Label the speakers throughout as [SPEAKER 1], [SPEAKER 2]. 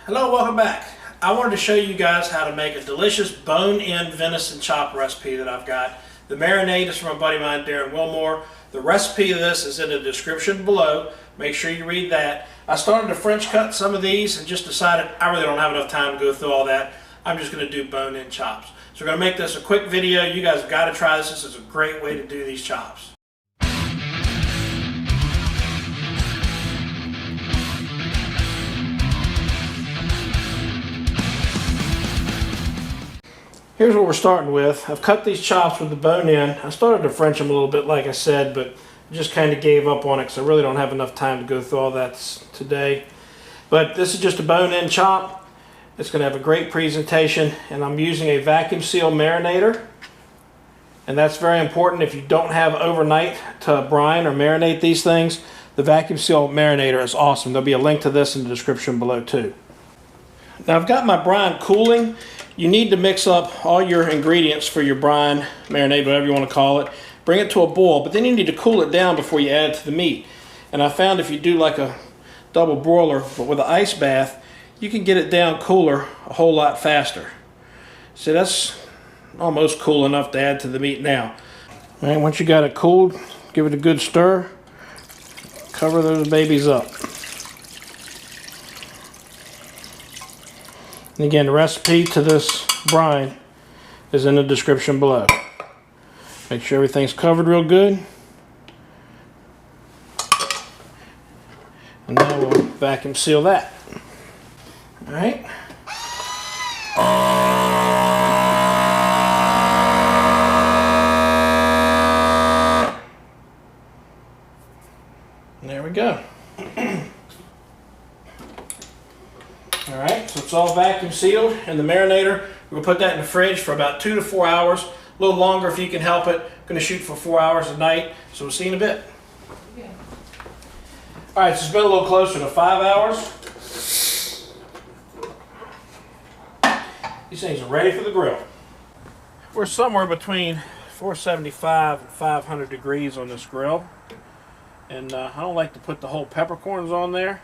[SPEAKER 1] Hello, welcome back. I wanted to show you guys how to make a delicious bone-in venison chop recipe that I've got. The marinade is from a buddy of mine, Darren Wilmore. The recipe of this is in the description below. Make sure you read that. I started to French cut some of these and just decided I really don't have enough time to go through all that. I'm just going to do bone-in chops. So we're going to make this a quick video. You guys have got to try this. This is a great way to do these chops. Here's what we're starting with. I've cut these chops with the bone in. I started to French them a little bit like I said, but just kind of gave up on it because I really don't have enough time to go through all that today. But this is just a bone in chop. It's going to have a great presentation, and I'm using a vacuum seal marinator. And that's very important. If you don't have overnight to brine or marinate these things, the vacuum seal marinator is awesome. There'll be a link to this in the description below too. Now I've got my brine cooling. You need to mix up all your ingredients for your brine, marinade, whatever you want to call it. Bring it to a boil, but then you need to cool it down before you add it to the meat. And I found if you do like a double broiler, but with an ice bath, you can get it down cooler a whole lot faster. So that's almost cool enough to add to the meat now. All right, once you got it cooled, give it a good stir. Cover those babies up. And again, the recipe to this brine is in the description below. Make sure everything's covered real good. And now we'll vacuum seal that. All right. There we go. All right, so it's all vacuum sealed in the marinator. We're gonna put that in the fridge for about 2 to 4 hours. A little longer if you can help it. Gonna shoot for 4 hours a night, so we'll see you in a bit. Yeah. All right, so it's been a little closer to 5 hours. These things are ready for the grill. We're somewhere between 475 and 500 degrees on this grill. And I don't like to put the whole peppercorns on there.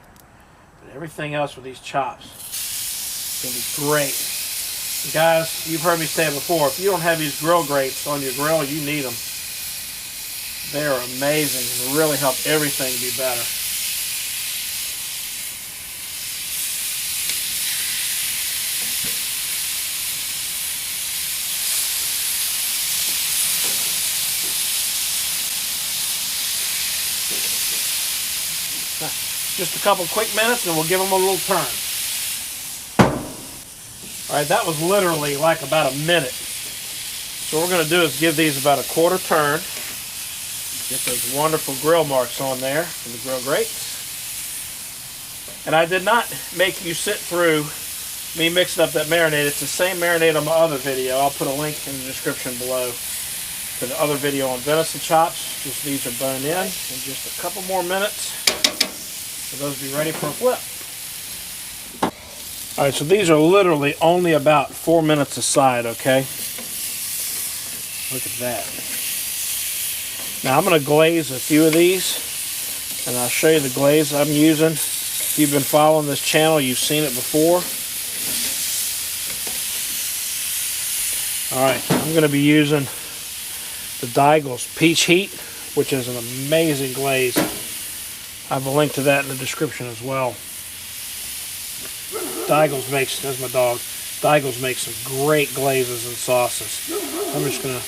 [SPEAKER 1] But everything else with these chops is going to be great. And guys, you've heard me say it before, if you don't have these grill grates on your grill, you need them. They are amazing and really help everything be better. Just a couple quick minutes and we'll give them a little turn. Alright, that was literally like about a minute. So what we're going to do is give these about a quarter turn. Get those wonderful grill marks on there in the grill grates. And I did not make you sit through me mixing up that marinade. It's the same marinade on my other video. I'll put a link in the description below to the other video on venison chops. Just these are bone in just a couple more minutes. So those will be ready for a flip. Alright, so these are literally only about 4 minutes a side, okay? Look at that. Now I'm going to glaze a few of these, and I'll show you the glaze I'm using. If you've been following this channel, you've seen it before. Alright, I'm going to be using the Tsp Peach Heat, which is an amazing glaze. I have a link to that in the description as well. Tsp makes, there's my dog, Tsp makes some great glazes and sauces. I'm just going to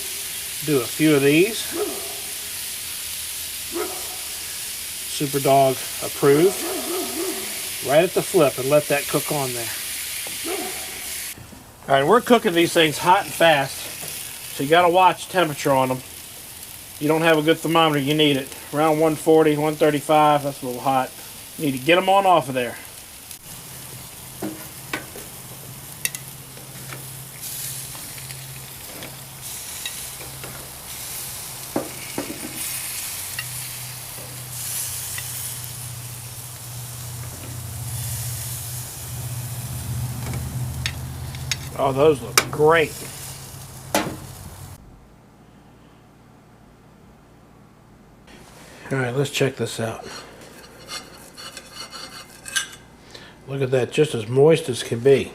[SPEAKER 1] do a few of these. Super Dog approved. Right at the flip and let that cook on there. Alright, we're cooking these things hot and fast, so you got to watch temperature on them. You don't have a good thermometer, you need it. Around 140, 135, that's a little hot. You need to get them on off of there. Oh, those look great. All right, let's check this out. Look at that, just as moist as can be.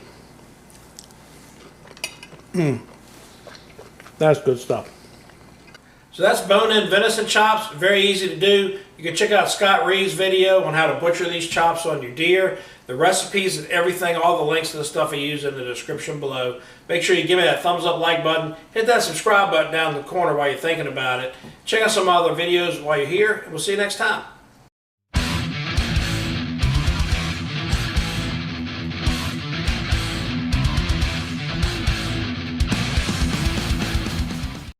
[SPEAKER 1] That's good stuff. So that's bone-in venison chops, very easy to do. You can check out Scott Reed's video on how to butcher these chops on your deer. The recipes and everything, all the links to the stuff I use in the description below. Make sure you give me that thumbs up like button. Hit that subscribe button down in the corner while you're thinking about it. Check out some other videos while you're here, and we'll see you next time.